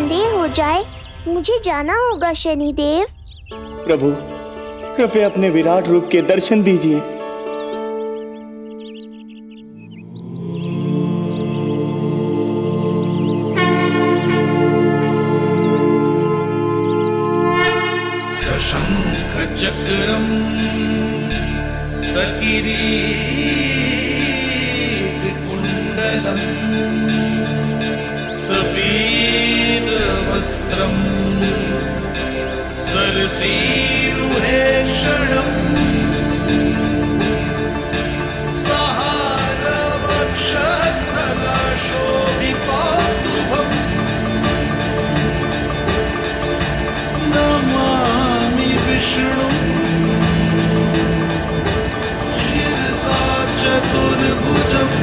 संदेह हो जाए, मुझे जाना होगा शनिदेव। प्रभु, कृपया अपने विराट रूप के दर्शन दीजिए। सशंख चक्रम सकिरीट कुंडलम सपीत वस्त्रम सरसीरुहेक्षणम सहारवक्षस्थलशोभितौस्तुभम् नमामि विष्णु शिरसा चतुर्भुजम्।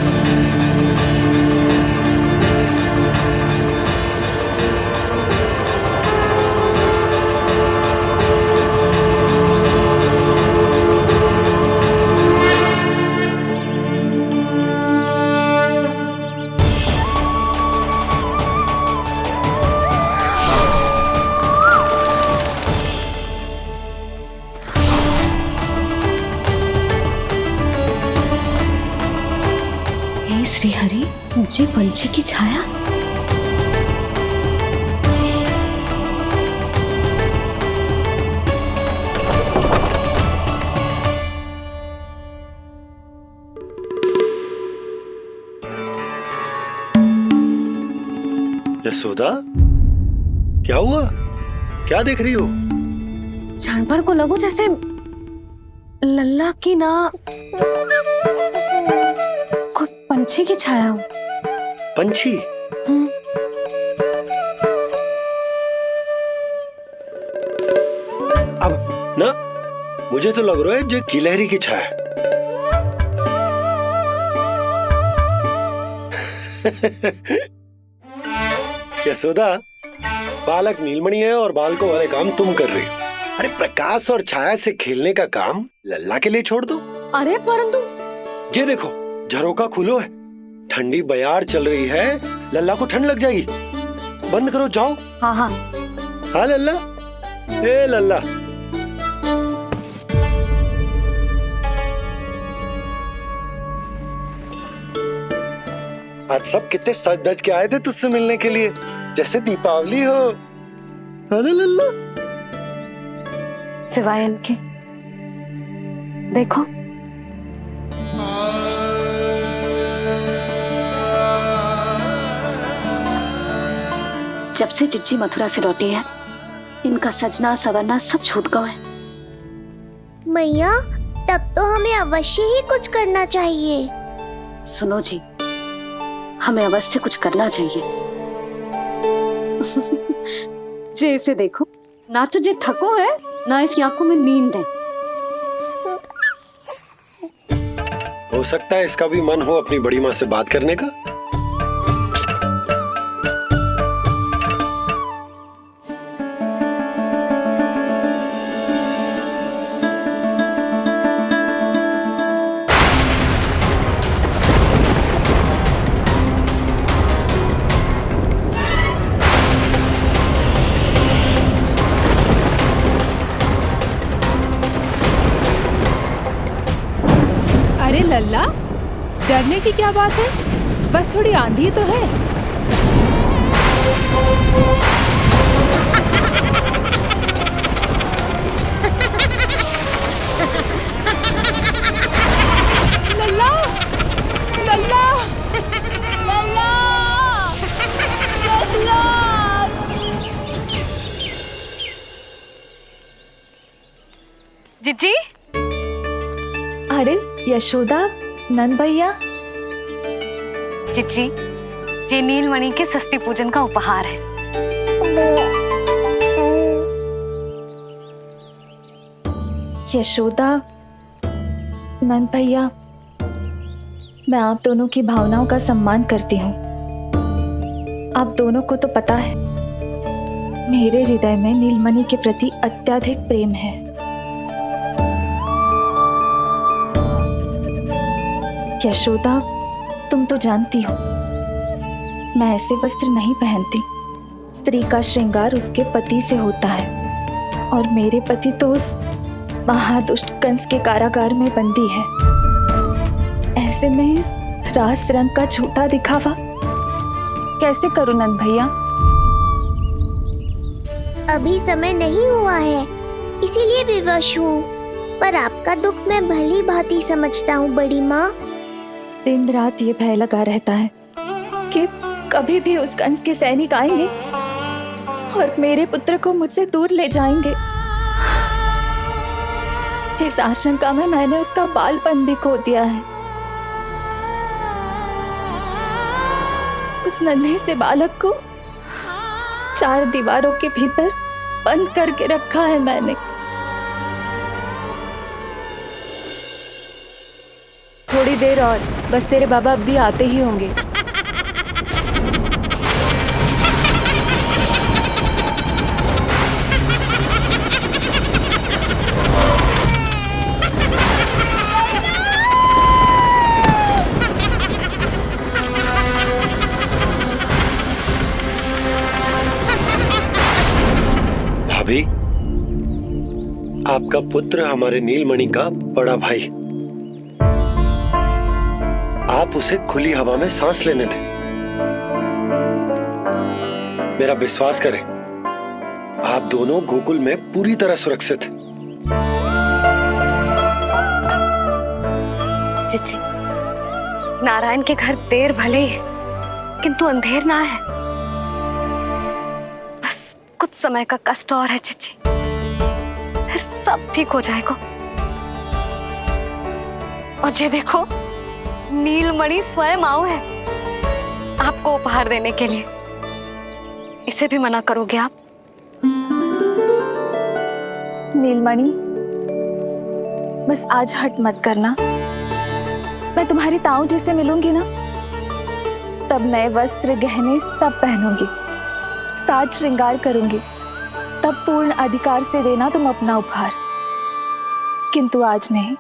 श्री हरि, मुझे पंछी की छाया। यशोदा, क्या हुआ? क्या देख रही हो? जानवर को लगो जैसे लल्ला की ना कोई पंछी की छाया हो। पंछी? अब ना मुझे तो लग रहा है जो गिलहरी की छाया। यशोदा, बालक नीलमणि है और बालकों वाले काम तुम कर रही हो। अरे प्रकाश और छाया से खेलने का काम लल्ला के लिए छोड़ दो। अरे परंतु ये देखो, झरोका खुलो है, ठंडी बयार चल रही है, लल्ला को ठंड लग जाएगी। बंद करो, जाओ। हाँ हाँ हाँ लल्ला, ए लल्ला। आज सब कितने सज धज के आए थे तुझसे मिलने के लिए, जैसे दीपावली हो। अरे लल्ला, सिवाय इनके देखो, जब से चिच्ची मथुरा से लौटी है, इनका सजना सवरना सब छूट गया है। मैया, तब तो हमें अवश्य ही कुछ करना चाहिए। सुनो जी, हमें अवश्य कुछ करना चाहिए। जे इसे देखो, ना तो जे थको है, ना इसकी आंखों में नींद है। हो सकता है इसका भी मन हो अपनी बड़ी माँ से बात करने का। अरे लल्ला, डरने की क्या बात है? बस थोड़ी आंधी तो है। लल्ला, लल्ला, लल्ला, लल्ला। जिज्जी, अरे यशोदा, नंद भैया। जिज्जी, ये नीलमणि के षष्ठी पूजन का उपहार है। यशोदा, नंद भैया, मैं आप दोनों की भावनाओं का सम्मान करती हूँ। आप दोनों को तो पता है, मेरे हृदय में नीलमणि के प्रति अत्यधिक प्रेम है। यशोदा, तुम तो जानती हो, मैं ऐसे वस्त्र नहीं पहनती। स्त्री का श्रृंगार उसके पति से होता है और मेरे पति तो उस महादुष्ट कंस के कारागार में बंदी है। ऐसे में इस रास रंग का झूठा दिखावा कैसे करूं नंद भैया? अभी समय नहीं हुआ है, इसीलिए विवश हूँ। पर आपका दुख मैं भली भांति समझता हूँ बड़ी माँ। दिन रात ये भय लगा रहता है कि कभी भी उस कंस के सैनिक आएंगे और मेरे पुत्र को मुझसे दूर ले जाएंगे। इस आशंका में मैंने उसका बालपन भी खो दिया है। उस नन्हे से बालक को 4 दीवारों के भीतर बंद करके रखा है मैंने। थोड़ी देर और, बस तेरे बाबा अब भी आते ही होंगे। भाभी, आपका पुत्र हमारे नीलमणि का बड़ा भाई। आप उसे खुली हवा में सांस लेने दें। मेरा विश्वास करें, आप दोनों गोकुल में पूरी तरह सुरक्षित हैं। चिच्ची, नारायण के घर देर भले ही है, किंतु अंधेर ना है। बस कुछ समय का कष्ट और है चिच्ची, फिर सब ठीक हो जाएगा। और ये देखो, नीलमणि स्वयं आओ है आपको उपहार देने के लिए। इसे भी मना करोगे आप? नीलमणि, बस आज हट मत करना। मैं तुम्हारी ताऊ जी से मिलूंगी ना, तब नए वस्त्र गहने सब पहनूंगी, साज श्रृंगार करूंगी, तब पूर्ण अधिकार से देना तुम अपना उपहार। किंतु आज नहीं।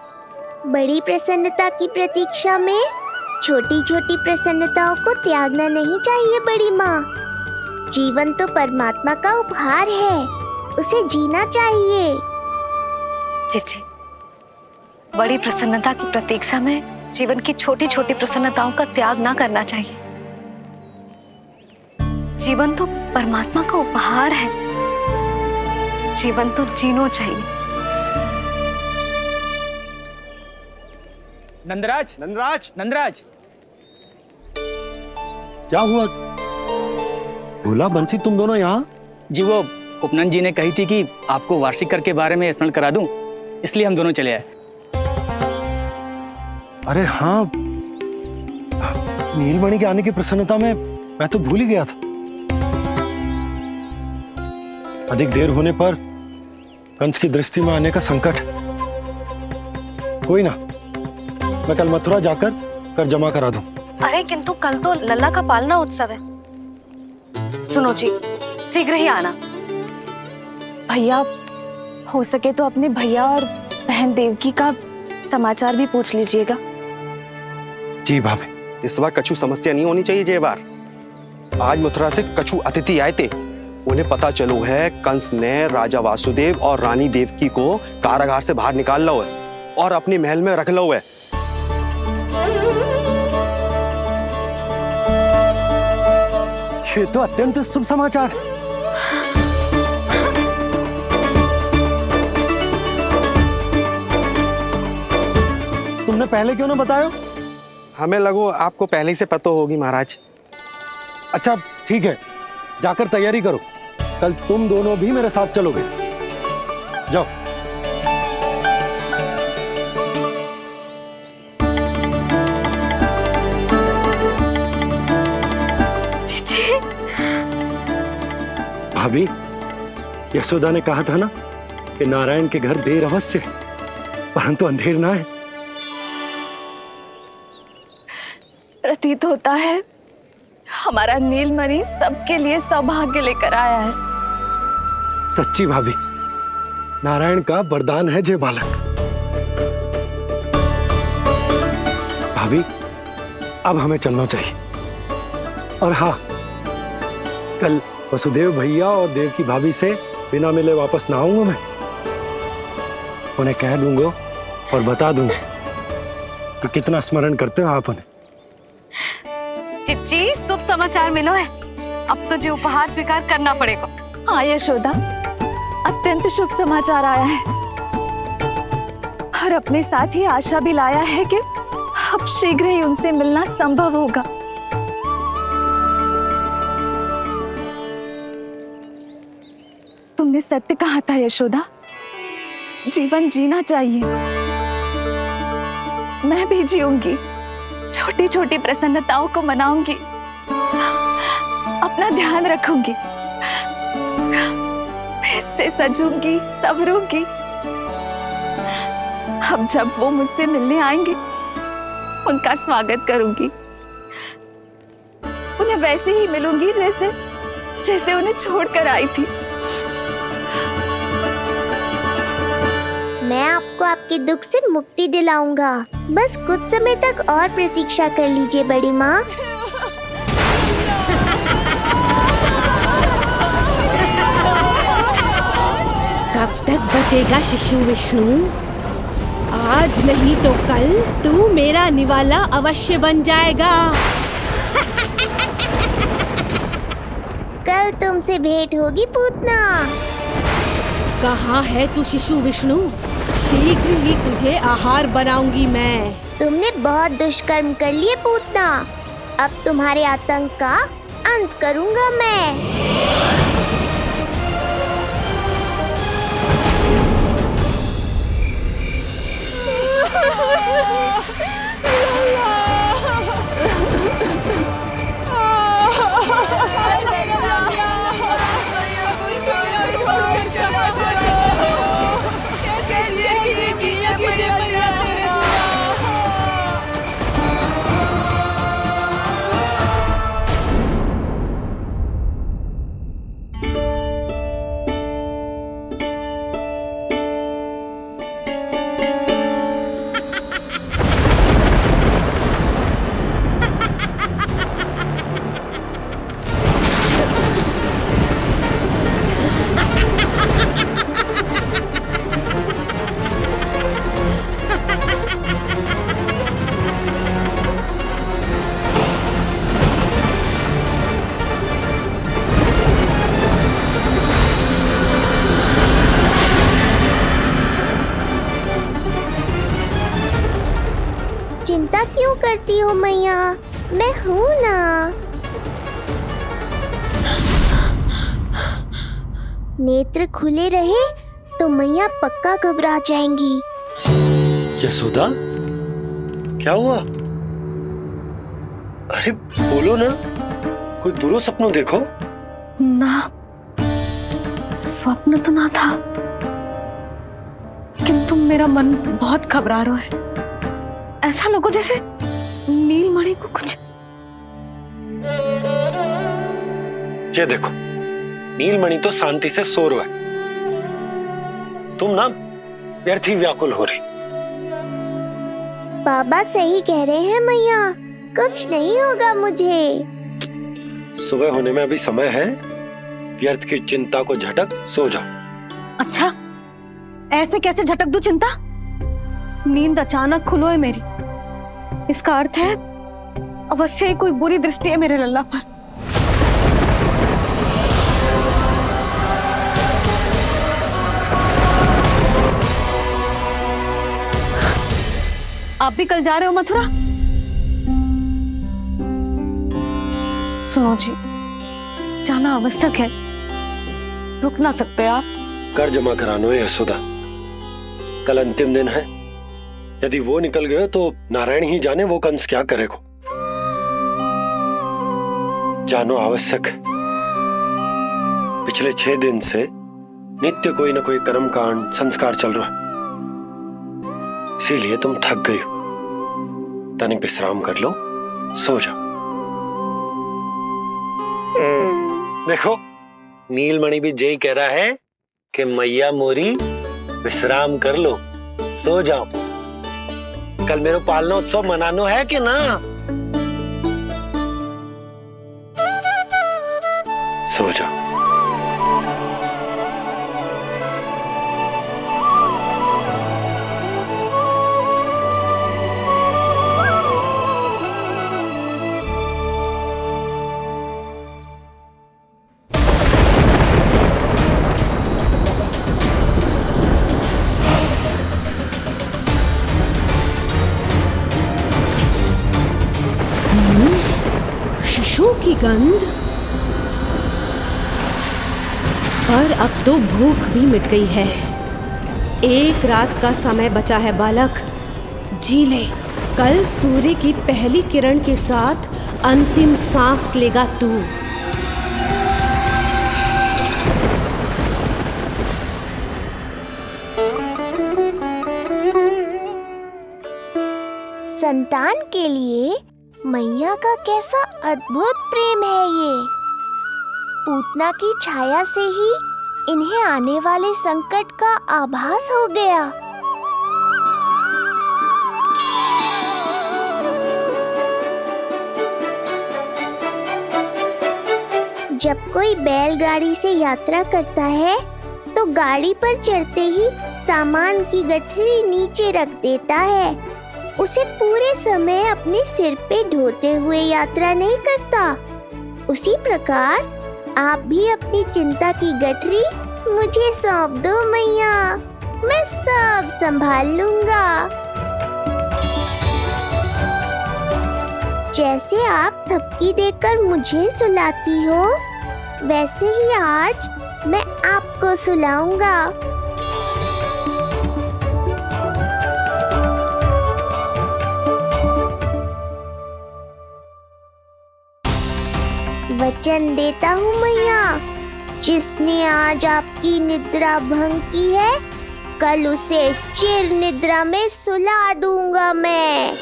बड़ी प्रसन्नता की प्रतीक्षा में छोटी छोटी प्रसन्नताओं को त्यागना नहीं चाहिए बड़ी माँ। जीवन तो परमात्मा का उपहार है, उसे जीना चाहिए। चिच्ची, बड़ी प्रसन्नता की प्रतीक्षा में जीवन की छोटी छोटी प्रसन्नताओं का त्याग ना करना चाहिए। जीवन तो परमात्मा का उपहार है, जीवन तो जीना चाहिए। नंदराज, नंदराज, नंदराज, क्या हुआ? भोला बंसी, तुम दोनों यहाँ? जी वो उपनंद जी ने कही थी कि आपको वार्षिक कर के बारे में स्मरण करा दूं, इसलिए हम दोनों चले आए। अरे हाँ, नीलमणि के आने की प्रसन्नता में मैं तो भूल ही गया था। अधिक देर होने पर कंस की दृष्टि में आने का संकट। कोई ना, मैं कल मथुरा जाकर कर जमा करा दूं। अरे किंतु कल तो लल्ला का पालना उत्सव है। सुनो जी, शीघ्र ही आना। भैया, हो सके तो अपने भैया और बहन देवकी का समाचार भी पूछ लीजिएगा। जी भाभी। इस बार कछु समस्या नहीं होनी चाहिए। ये बार आज मथुरा से कछु अतिथि आए थे, उन्हें पता चलो है कंस ने राजा वासुदेव और रानी देवकी को कारागार से बाहर निकाल लो है और अपने महल में रख लो है। ये तो अत्यंत शुभ समाचार है। तुमने पहले क्यों ना बताया? हमें लगो आपको पहले ही से पता होगी महाराज। अच्छा ठीक है, जाकर तैयारी करो, कल तुम दोनों भी मेरे साथ चलोगे। जाओ। भाभी, यशोदा ने कहा था ना कि नारायण के घर देर अवश्य, परंतु अंधेर ना है। प्रतीत होता है हमारा नीलमणि सबके लिए सौभाग्य लेकर आया है। सच्ची भाभी, नारायण का वरदान है जे बालक। भाभी, अब हमें चलना चाहिए। और हाँ, कल वसुदेव भैया और देव की भाभी से बिना मिले वापस ना आऊंगा मैं। उन्हें कह दूंगा और बता दूंगा कि कितना स्मरण करते हो आप उन्हें। चिच्ची, शुभ समाचार मिलो है। अब तो जो उपहार स्वीकार करना पड़ेगा। हाँ यशोदा, अत्यंत शुभ समाचार आया है और अपने साथ ही आशा भी लाया है कि अब शीघ्र ही उनसे मिलना संभव होगा। तुमने सत्य कहा था यशोदा, जीवन जीना चाहिए। मैं भी जीऊंगी, छोटी छोटी प्रसन्नताओं को मनाऊंगी, अपना ध्यान रखूंगी, फिर से सजूंगी, संवरूंगी। अब जब वो मुझसे मिलने आएंगे, उनका स्वागत करूंगी। उन्हें वैसे ही मिलूंगी जैसे जैसे उन्हें छोड़कर आई थी। मैं आपको आपके दुख से मुक्ति दिलाऊंगा। बस कुछ समय तक और प्रतीक्षा कर लीजिए बड़ी माँ। कब तक बचेगा शिशु विष्णु? आज नहीं तो कल तू मेरा निवाला अवश्य बन जाएगा। कल तुमसे भेंट होगी पूतना। कहाँ है तू शिशु विष्णु? शीघ्र ही तुझे आहार बनाऊंगी मैं। तुमने बहुत दुष्कर्म कर लिए पूतना। अब तुम्हारे आतंक का अंत करूंगा मैं। चिंता क्यों करती हो मैया? मैं हूँ ना। नेत्र खुले रहे तो मैया पक्का घबरा जाएंगी। यशोदा, क्या हुआ? अरे बोलो ना, कोई बुरा सपना देखो। ना, स्वप्न तो ना था, किंतु मेरा मन बहुत घबरा रहा है। ऐसा लगो जैसे नीलमणि को कुछ। ये देखो, नीलमणि तो शांति से सो रहा है। तुम ना व्यर्थ ही व्याकुल हो रही। बाबा सही कह रहे हैं मैया, कुछ नहीं होगा मुझे। सुबह होने में अभी समय है। व्यर्थ की चिंता को झटक सो जाओ। अच्छा, ऐसे कैसे झटक दूं चिंता? नींद अचानक खुलो है मेरी। इसका अर्थ है अवश्य ही कोई बुरी दृष्टि है मेरे लल्ला पर। आप भी कल जा रहे हो मथुरा? सुनो जी, जाना आवश्यक है, रुक ना सकते आप। कर जमा करानो है यशोदा, कल अंतिम दिन है। यदि वो निकल गए तो नारायण ही जाने वो कंस क्या करेगा। जानो आवश्यक। पिछले 6 दिन से नित्य कोई ना कोई कर्मकांड संस्कार चल रहा है, इसीलिए तुम थक गई हो। तनिक विश्राम कर लो, सो जाओ। देखो, नीलमणि भी यही कह रहा है कि मैया मोरी विश्राम कर लो, सो जाओ। कल मेरा पालना उत्सव मनानो है कि ना? सो जाओ। की गंध। पर अब तो भूख भी मिट गई है। एक रात का समय बचा है बालक, जी ले। कल सूर्य की पहली किरण के साथ अंतिम सांस लेगा तू। संतान के लिए मैया का कैसा अद्भुत प्रेम है ये। पूतना की छाया से ही इन्हें आने वाले संकट का आभास हो गया। जब कोई बैलगाड़ी से यात्रा करता है तो गाड़ी पर चढ़ते ही सामान की गठरी नीचे रख देता है। उसे पूरे समय अपने सिर पे ढोते हुए यात्रा नहीं करता। उसी प्रकार आप भी अपनी चिंता की गठरी मुझे सौंप दो मैया, मैं सब संभाल लूंगा। जैसे आप थपकी देकर मुझे सुलाती हो, वैसे ही आज मैं आपको सुलाऊंगा। वचन देता हूँ मैया, जिसने आज आपकी निद्रा भंग की है, कल उसे चिर निद्रा में सुला दूंगा मैं।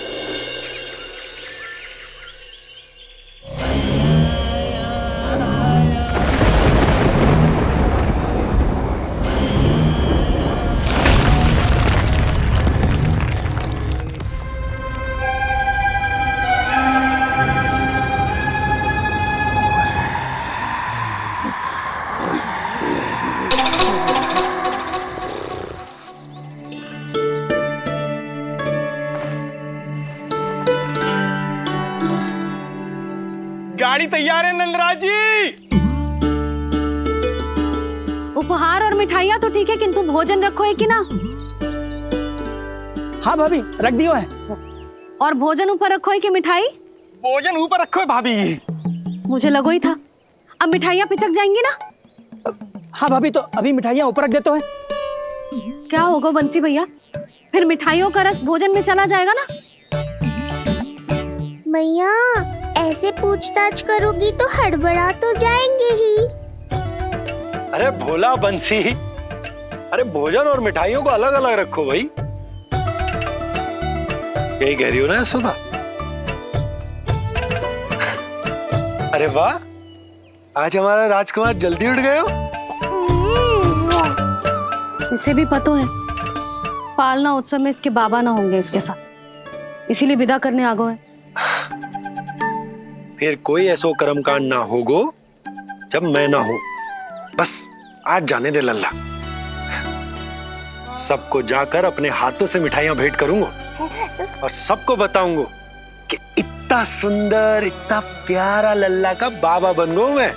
गाड़ी तैयार है नंदराज जी। उपहार और मिठाइयाँ तो ठीक है, किंतु भोजन रखो है कि ना? हाँ भाभी, रख दियो है। और भोजन ऊपर रखो है कि मिठाई? भोजन ऊपर रखो है भाभी। मुझे लगो ही था, अब मिठाइयाँ पिचक जाएंगी ना। हाँ भाभी, तो अभी मिठाइयाँ ऊपर रख देते हैं। क्या होगा बंसी भैया, फिर मिठाइयों का रस भोजन में चला जाएगा ना। मैया ऐसे पूछताछ करोगी तो हड़बड़ा तो जाएंगे ही। अरे भोला बंसी, अरे भोजन और मिठाइयों को अलग अलग रखो भाई। यही कह रही हो ना सुधा? अरे वाह, आज हमारा राजकुमार जल्दी उठ गए हो। इसे भी पता है पालना उत्सव में इसके बाबा ना होंगे इसके साथ, इसीलिए विदा करने आ गए। फिर कोई ऐसो कर्मकांड ना होगो जब मैं ना हूं। बस आज जाने दे लल्ला, सबको जाकर अपने हाथों से मिठाइयां भेंट करूंगा और सबको बताऊंगा कि इतना सुंदर, इतना प्यारा लल्ला का बाबा बन गया मैं।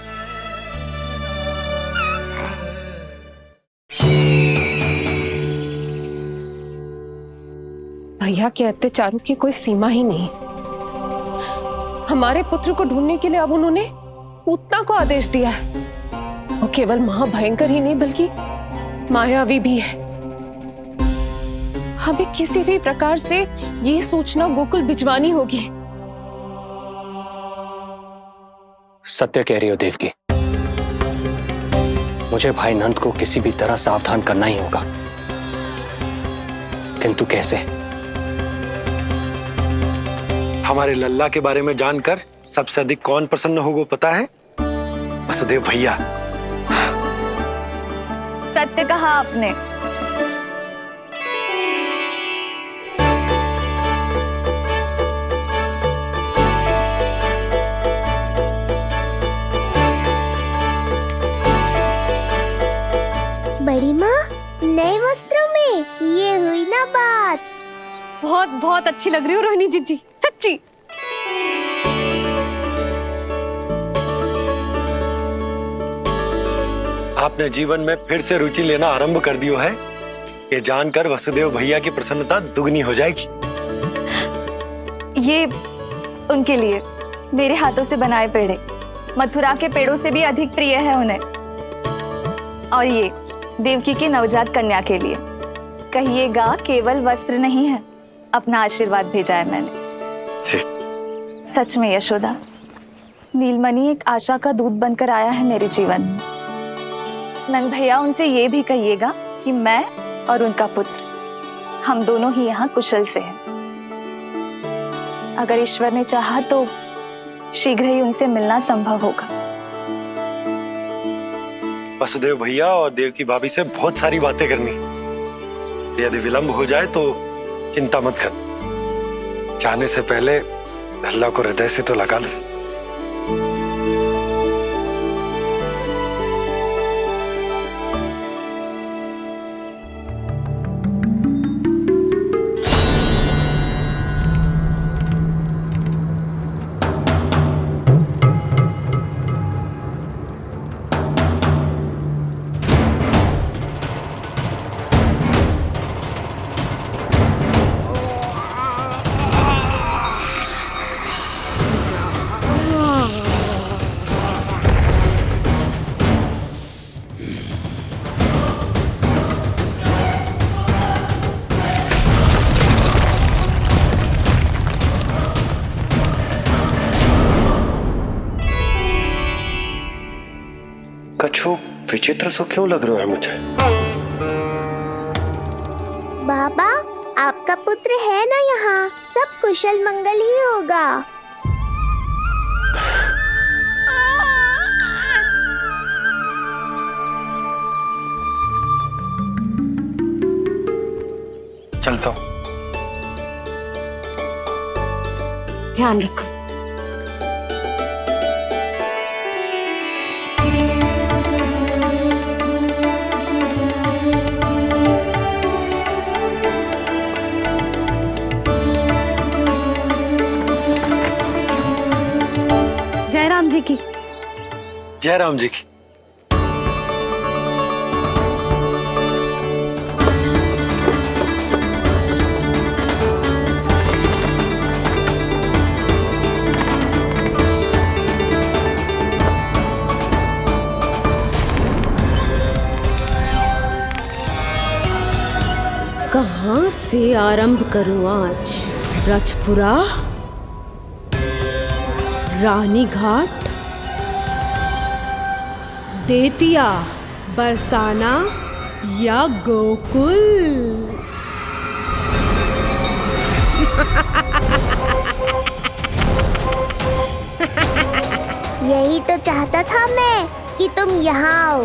भैया के अत्याचारों की कोई सीमा ही नहीं। हमारे पुत्र को ढूंढने के लिए अब उन्होंने पूतना को आदेश दिया है। वो केवल महाभयंकर ही नहीं बल्कि मायावी भी है। हमें किसी भी प्रकार से ये सूचना गोकुल भिजवानी होगी। सत्य कह रही हो देवकी, मुझे भाई नंद को किसी भी तरह सावधान करना ही होगा, किंतु कैसे? हमारे लल्ला के बारे में जानकर सबसे अधिक कौन प्रसन्न होगा पता है? वसुदेव भैया। सत्य कहा आपने। बड़ी माँ, नए वस्त्रों में ये हुई ना बात। बहुत बहुत अच्छी लग रही हो रोहिणी जीजी, सच्ची। आपने जीवन में फिर से रुचि लेना आरंभ कर दियो है, ये जानकर वसुदेव भैया की प्रसन्नता दुगनी हो जाएगी। ये उनके लिए मेरे हाथों से बनाए पेड़े मथुरा के पेड़ों से भी अधिक प्रिय है उन्हें। और ये देवकी की नवजात कन्या के लिए कहिएगा, केवल वस्त्र नहीं है, अपना आशीर्वाद भेजा है मैंने। जी। सच में यशोदा, नीलमणि एक आशा का दूत बनकर आया है मेरे जीवन में। नंद भैया, उनसे ये भी कहिएगा कि मैं और उनका पुत्र, हम दोनों ही यहाँ कुशल से हैं। अगर ईश्वर ने चाहा तो शीघ्र ही उनसे मिलना संभव होगा। वसुदेव भैया और देवकी भाभी से बहुत सारी बातें करनी है। यदि विलंब हो जाए तो चिंता मत कर, जाने से पहले अल्लाह को हृदय से तो लगा लो। कछु विचित्र सो क्यों लग रहा है मुझे? बाबा, आपका पुत्र है ना यहाँ, सब कुशल मंगल ही होगा। चलता हूँ। ध्यान रखो। जय राम जी की। जय राम जी की। कहाँ से आरंभ करूं आज? ब्रजपुरा, रानी घाट, देतिया, बरसाना या गोकुल? यही तो चाहता था मैं कि तुम यहाँ आओ।